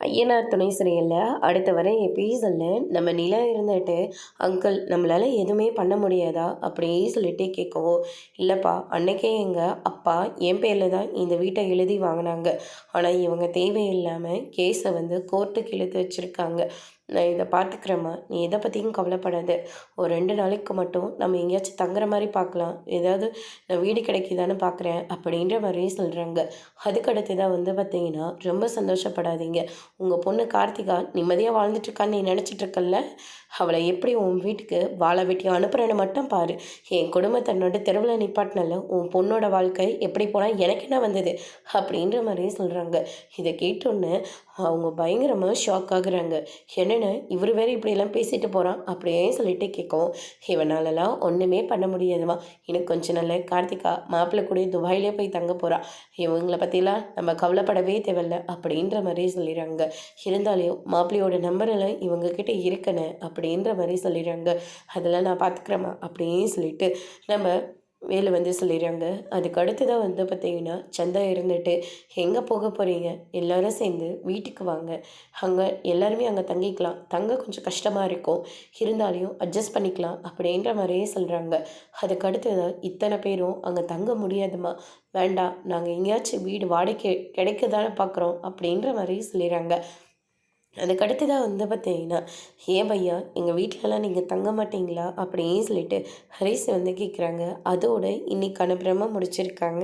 ஐயனார் துணை சிறையில் அடுத்த வர எபிசோடில் நம்ம நிலா இருந்துட்டு, அங்கிள் நம்மளால் எதுவுமே பண்ண முடியாதா அப்படியே சொல்லிட்டே கேட்கவோ, இல்லைப்பா அன்னைக்கே எங்கள் அப்பா என் பேரில் தான் இந்த வீட்டை எழுதி வாங்கினாங்க. ஆனால் இவங்க தேவையில்லாமல் கேஸை கோர்ட்டுக்கு இழுத்து வச்சுருக்காங்க. நான் இதை பார்த்துக்கிறேம்மா, நீ எதை பற்றியும் கவலைப்படாத. ஒரு 2 நாளைக்கு மட்டும் நம்ம எங்கேயாச்சும் தங்குற மாதிரி பார்க்கலாம், ஏதாவது நான் வீடு கிடைக்குதான்னு பார்க்குறேன் அப்படின்ற மாதிரியே சொல்கிறாங்க. அதுக்கடுத்து தான் பார்த்தீங்கன்னா, ரொம்ப சந்தோஷப்படாதீங்க. உங்கள் பொண்ணு கார்த்திகா நிம்மதியாக வாழ்ந்துட்டுருக்கான்னு நீ நினச்சிட்ருக்கல்ல, அவளை எப்படி உன் வீட்டுக்கு வாழை வெட்டி அனுப்புகிறேன்னு மட்டும் பாரு. என் குடும்பத்தை நடு தெருவில் நிப்பாட்டினல உன் பொண்ணோட வாழ்க்கை எப்படி போனால் எனக்கு என்ன வந்தது அப்படின்ற மாதிரியே சொல்கிறாங்க. இதை கேட்டோன்னே அவங்க பயங்கரமாக ஷாக் ஆகுறாங்க. என்னென்னு இவர் வேறு இப்படியெல்லாம் பேசிட்டு போகிறான் அப்படியே சொல்லிட்டு கேட்கவும், இவனாலலாம் ஒன்றுமே பண்ண முடியாதுமா. இன்னும் கொஞ்ச நாள் கார்த்திகா மாப்பிள்ளை கூட துபாயிலே போய் தங்க போகிறான். இவங்களை பற்றிலாம் நம்ம கவலைப்படவே தேவையில்ல அப்படின்ற மாதிரி சொல்லிடுறாங்க. இருந்தாலும் மாப்பிள்ளையோட நம்பரெல்லாம் இவங்கக்கிட்ட இருக்கணே அப்படின்ற மாதிரி சொல்லிடுறாங்க. அதெல்லாம் நான் பார்த்துக்கிறேம்மா அப்படின்னு சொல்லிட்டு நம்ம வேலு சொல்லிடுறாங்க. அதுக்கு அடுத்ததான் பார்த்திங்கன்னா, சந்தா இருந்துட்டு, எங்கே போக போகிறீங்க, எல்லோரும் சேர்ந்து வீட்டுக்கு வாங்க, அங்கே எல்லாருமே அங்கே தங்கிக்கலாம், தங்க கொஞ்சம் கஷ்டமாக இருக்கும், இருந்தாலையும் அட்ஜஸ்ட் பண்ணிக்கலாம் அப்படின்ற மாதிரியே சொல்கிறாங்க. அதுக்கு அடுத்ததான், இத்தனை பேரும் அங்கே தங்க முடியாதுமா, வேண்டாம், நாங்கள் எங்கேயாச்சும் வீடு வாடகை கிடைக்குதானே பார்க்குறோம் அப்படின்ற மாதிரி சொல்லிடுறாங்க. அதுக்கடுத்து தான் பார்த்தீங்கன்னா, ஏன் பையா எங்கள் வீட்டிலலாம் நீங்கள் தங்க மாட்டீங்களா அப்படின்னு சொல்லிட்டு ஹரிஸ் கேட்குறாங்க. அதோடு இன்றைக்கான பிரம்ம முடிச்சிருக்காங்க.